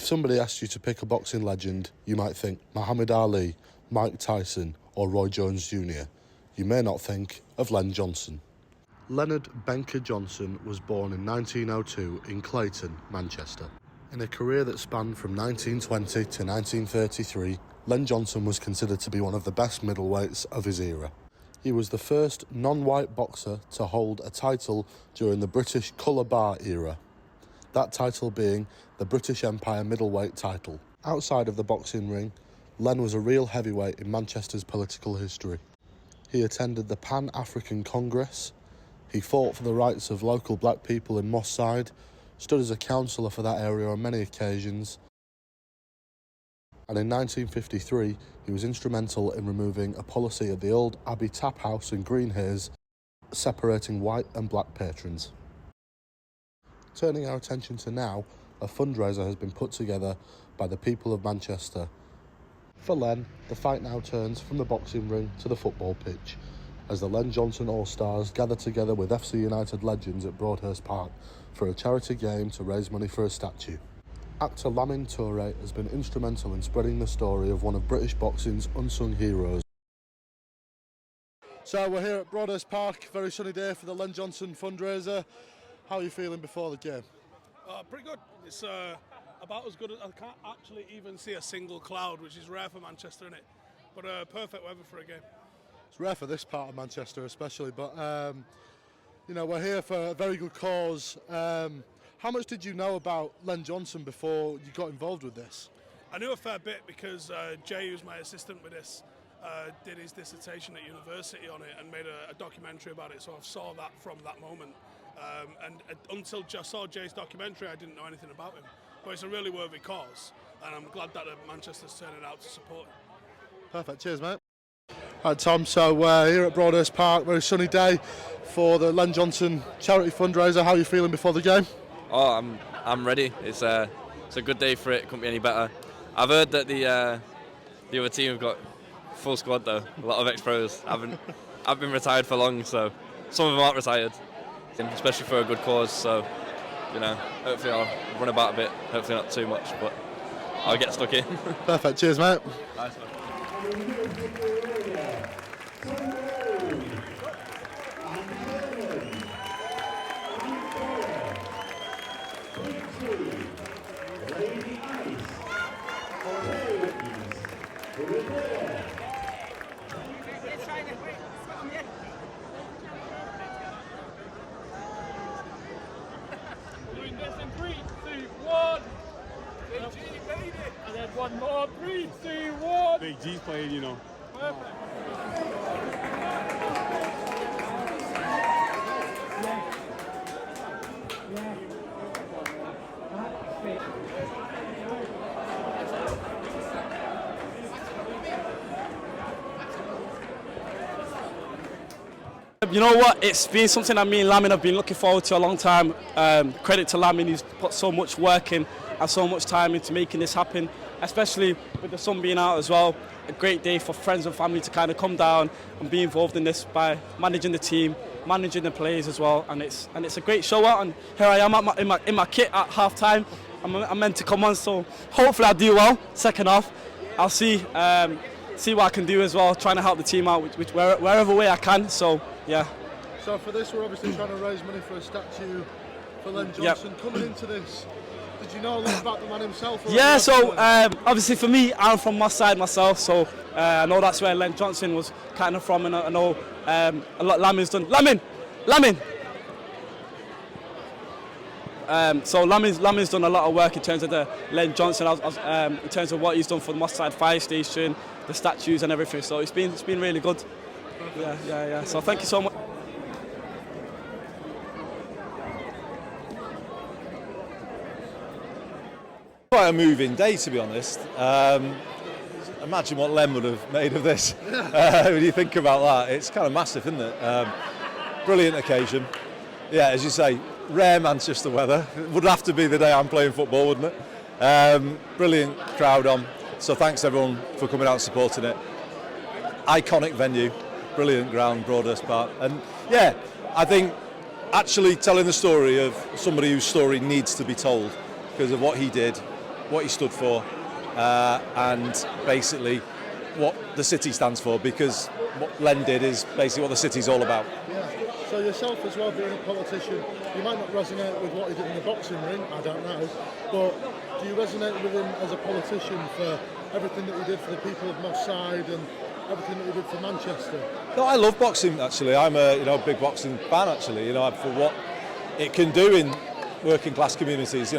If somebody asked you to pick a boxing legend, you might think Muhammad Ali, Mike Tyson or Roy Jones Jr. You may not think of Len Johnson. Leonard Benker Johnson was born in 1902 in Clayton, Manchester. In a career that spanned from 1920 to 1933, Len Johnson was considered to be one of the best middleweights of his era. He was the first non-white boxer to hold a title during the British colour bar era, that title being the British Empire middleweight title. Outside of the boxing ring, Len was a real heavyweight in Manchester's political history. He attended the Pan-African Congress, he fought for the rights of local black people in Moss Side, stood as a councillor for that area on many occasions, and in 1953 he was instrumental in removing a policy at the old Abbey Tap House in Greenhayes, separating white and black patrons. Turning our attention to now, a fundraiser has been put together by the people of Manchester. For Len, the fight now turns from the boxing ring to the football pitch, as the Len Johnson All-Stars gather together with FC United legends at Broadhurst Park for a charity game to raise money for a statue. Actor Lamin Touré has been instrumental in spreading the story of one of British boxing's unsung heroes. So we're here at Broadhurst Park, very sunny day for the Len Johnson fundraiser. How are you feeling before the game? Pretty good. It's about as good as I can't actually even see a single cloud, which is rare for Manchester, isn't it? But perfect weather for a game. It's rare for this part of Manchester especially, but you know, we're here for a very good cause. How much did you know about Len Johnson before you got involved with this? I knew a fair bit because Jay, who's my assistant with this, did his dissertation at university on it and made a documentary about it, so I saw that from that moment. And until I saw Jay's documentary, I didn't know anything about him. But it's a really worthy cause, and I'm glad that Manchester's turning out to support him. Perfect, cheers mate. Right Tom, so here at Broadhurst Park, very sunny day for the Len Johnson charity fundraiser. How are you feeling before the game? Oh, I'm ready. It's a good day for it. Couldn't be any better. I've heard that the other team have got full squad though. A lot of ex-pros. I've been retired for long, so some of them aren't retired, especially for a good cause. So you know, hopefully I'll run about a bit. Hopefully not too much, but I'll get stuck in. Perfect. Cheers, mate. Nice one. Doing this in 3, 2, 1. And then one more. 3, 2, 1. Big G's playing, you know. Perfect. You know what, it's been something that me and Lamin have been looking forward to a long time. Credit to Lamin, he's put so much work in and so much time into making this happen, especially with the sun being out as well. A great day for friends and family to kind of come down and be involved in this by managing the team, managing the players as well, and it's a great show out. And here I am in my kit at half time. I'm meant to come on, so hopefully I'll do well. Second half, I'll see what I can do as well, trying to help the team out wherever way I can. So yeah. So for this, we're obviously trying to raise money for a statue for Len Johnson. Yep. Coming into this, did you know a lot about the man himself? Yeah, so obviously for me, I'm from Moss Side myself, so I know that's where Len Johnson was kind of from, and I know a lot Lamin's done. Lamin! So Lamin's done a lot of work in terms of the Len Johnson, in terms of what he's done for the Moss Side Fire Station, the statues and everything. So it's been really good. Yeah. So thank you so much. Quite a moving day, to be honest. Imagine what Len would have made of this. When you think about that, it's kind of massive, isn't it? Brilliant occasion. Yeah, as you say, rare Manchester weather. It would have to be the day I'm playing football, wouldn't it? Brilliant crowd on. So thanks everyone for coming out and supporting it. Iconic venue, brilliant ground, Broadhurst Park. And yeah, I think actually telling the story of somebody whose story needs to be told because of what he did what he stood for, and basically what the city stands for, because what Len did is basically what the city's all about. Yeah. So yourself as well, being a politician, you might not resonate with what he did in the boxing ring, I don't know, but do you resonate with him as a politician for everything that he did for the people of Moss Side and everything that he did for Manchester? No, I love boxing actually. I'm a big boxing fan actually. For what it can do in working class communities.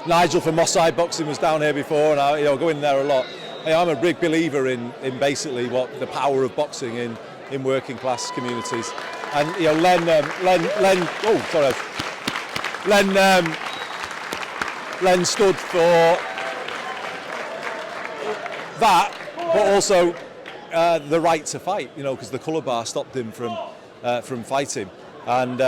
Nigel from Moss Side Boxing was down here before, and I go in there a lot. I'm a big believer in basically what the power of boxing in working class communities. And Len stood for that, but also the right to fight. Because the colour bar stopped him from fighting, and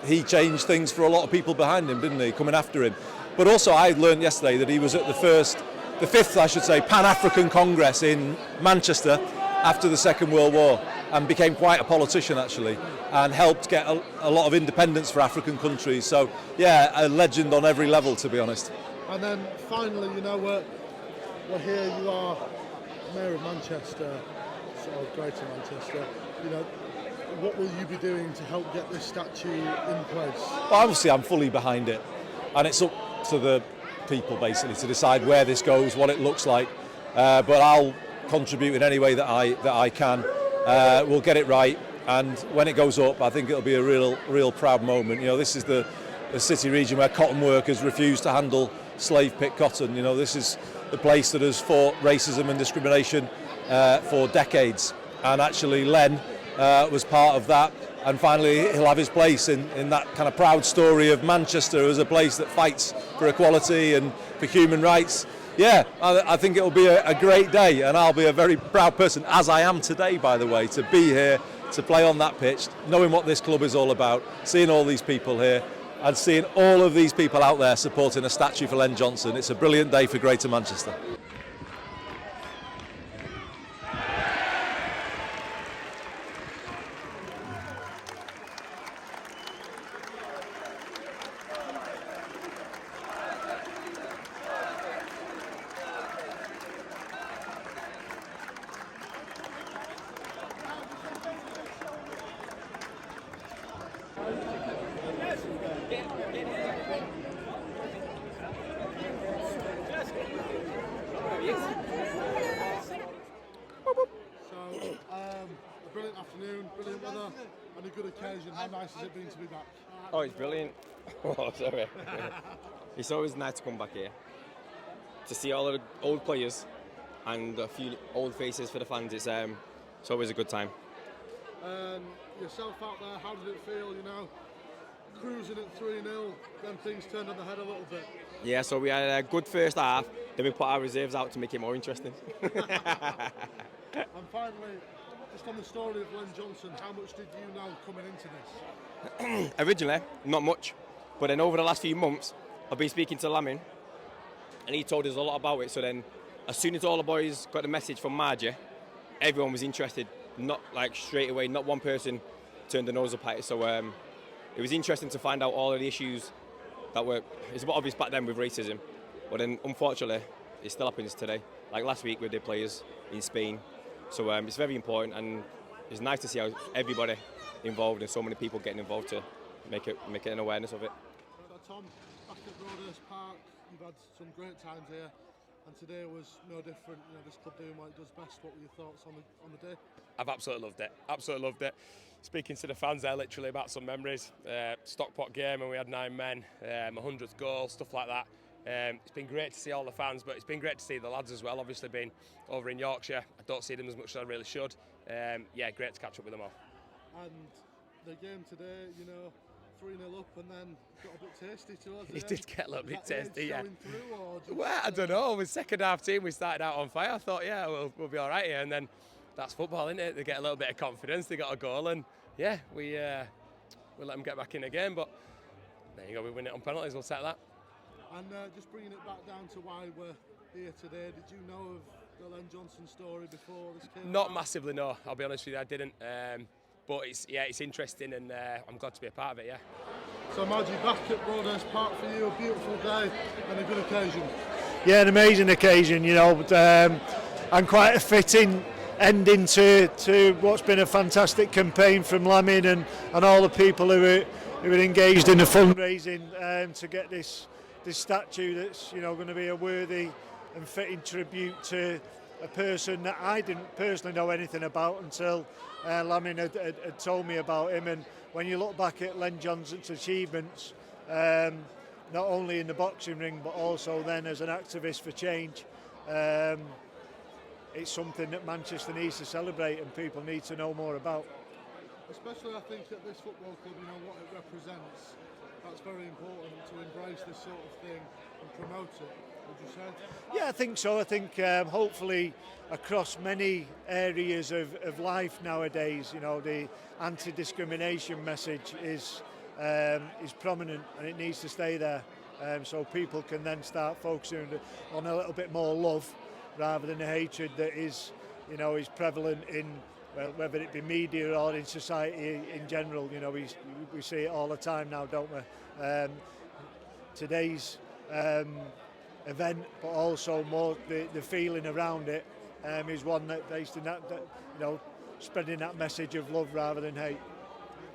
he changed things for a lot of people behind him, didn't he? Coming after him. But also, I learned yesterday that he was at the fifth, I should say, Pan-African Congress in Manchester after the Second World War, and became quite a politician actually, and helped get a lot of independence for African countries. So yeah, a legend on every level, to be honest. And then finally, we're here, you are Mayor of Manchester, sort of Greater Manchester. What will you be doing to help get this statue in place? Well, obviously I'm fully behind it, and it's up to the people basically to decide where this goes, what it looks like, but I'll contribute in any way that I can. We'll get it right, and when it goes up, I think it'll be a real proud moment. This is the city region where cotton workers refuse to handle slave-picked cotton. This is the place that has fought racism and discrimination for decades, and actually Len was part of that, and finally he'll have his place in that kind of proud story of Manchester as a place that fights for equality and for human rights. Yeah, I think it'll be a great day, and I'll be a very proud person, as I am today, by the way, to be here, to play on that pitch, knowing what this club is all about, seeing all these people here, and seeing all of these people out there supporting a statue for Len Johnson. It's a brilliant day for Greater Manchester. A brilliant afternoon, brilliant weather, and a good occasion. How nice has it been to be back? Oh, it's brilliant. Oh, sorry. It's always nice to come back here, to see all of the old players and a few old faces for the fans. It's always a good time. Yourself out there, how did it feel, cruising at 3-0, then things turned on the head a little bit? Yeah, so we had a good first half, then we put our reserves out to make it more interesting. And finally, just on the story of Len Johnson, how much did you know coming into this? Originally, not much, but then over the last few months, I've been speaking to Lamin, and he told us a lot about it. So then, as soon as all the boys got the message from Margie, everyone was interested. Not like straight away, not one person turned the nose up at it. So it was interesting to find out all of the issues that were, it's a bit obvious back then with racism, but then unfortunately, it still happens today. Like last week with the players in Spain. So it's very important, and it's nice to see how everybody involved and so many people getting involved to make it an awareness of it. Tom, back at Broadhurst Park, you've had some great times here, and today was no different. This club doing what it does best. What were your thoughts on the day? I've absolutely loved it. Absolutely loved it. Speaking to the fans there, literally about some memories. Stockpot game, and we had 9 men, 100th goal, stuff like that. It's been great to see all the fans, but it's been great to see the lads as well. Obviously, being over in Yorkshire, I don't see them as much as I really should. Yeah, great to catch up with them all. And the game today, 3-0 up, and then got a bit tasty to us. It did get a little bit tasty, yeah. Through, Well, I don't know. With second half team, we started out on fire. I thought, yeah, we'll be all right here, and then that's football, isn't it? They get a little bit of confidence. They got a goal, and yeah, we let them get back in again. But there you go. We win it on penalties. We'll set that. And just bringing it back down to why we're here today, did you know of the Len Johnson story before this came Not out? massively, no. I'll be honest with you, I didn't. But it's interesting, and I'm glad to be a part of it, yeah. So Margie, back at Broadhurst Park for you, a beautiful day and a good occasion. Yeah, an amazing occasion, you know, and quite a fitting ending to what's been a fantastic campaign from Lamin and all the people who are engaged in the fundraising to get this statue that's, you know, going to be a worthy and fitting tribute to a person that I didn't personally know anything about until Lamin had told me about him. And when you look back at Len Johnson's achievements, not only in the boxing ring but also then as an activist for change, it's something that Manchester needs to celebrate and people need to know more about. Especially I think at this football club, you know, what it represents, that's very important to embrace this sort of thing and promote it, would you say? Yeah, I think so. I think hopefully across many areas of life nowadays, you know, the anti-discrimination message is prominent and it needs to stay there, so people can then start focusing on a little bit more love rather than the hatred that is, you know, is prevalent in, well, whether it be media or in society in general. You know, we see it all the time now, don't we? Today's event, but also more the feeling around it, is one that based in that, you know, spreading that message of love rather than hate.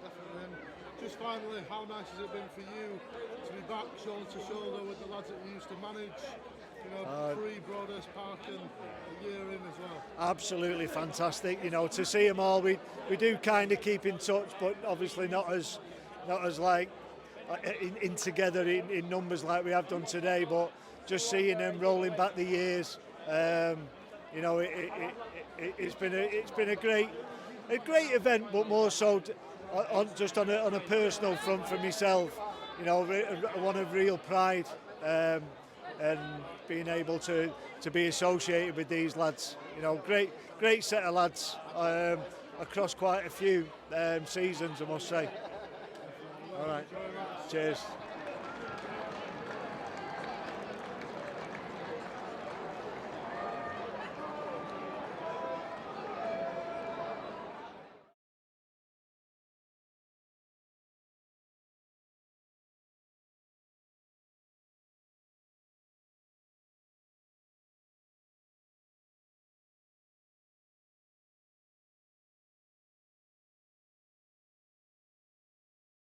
Definitely. And just finally, how nice has it been for you to be back shoulder to shoulder with the lads that you used to manage? You know, pre-Broadhurst Park and a year in as well. Absolutely fantastic. You know, to see them all, we do kind of keep in touch, but obviously not as like in together in numbers like we have done today. But just seeing them rolling back the years, you know, it's been a great event, but more so on a personal front for myself. You know, one of real pride. And being able to be associated with these lads, you know, great set of lads across quite a few seasons, I must say. All right, cheers.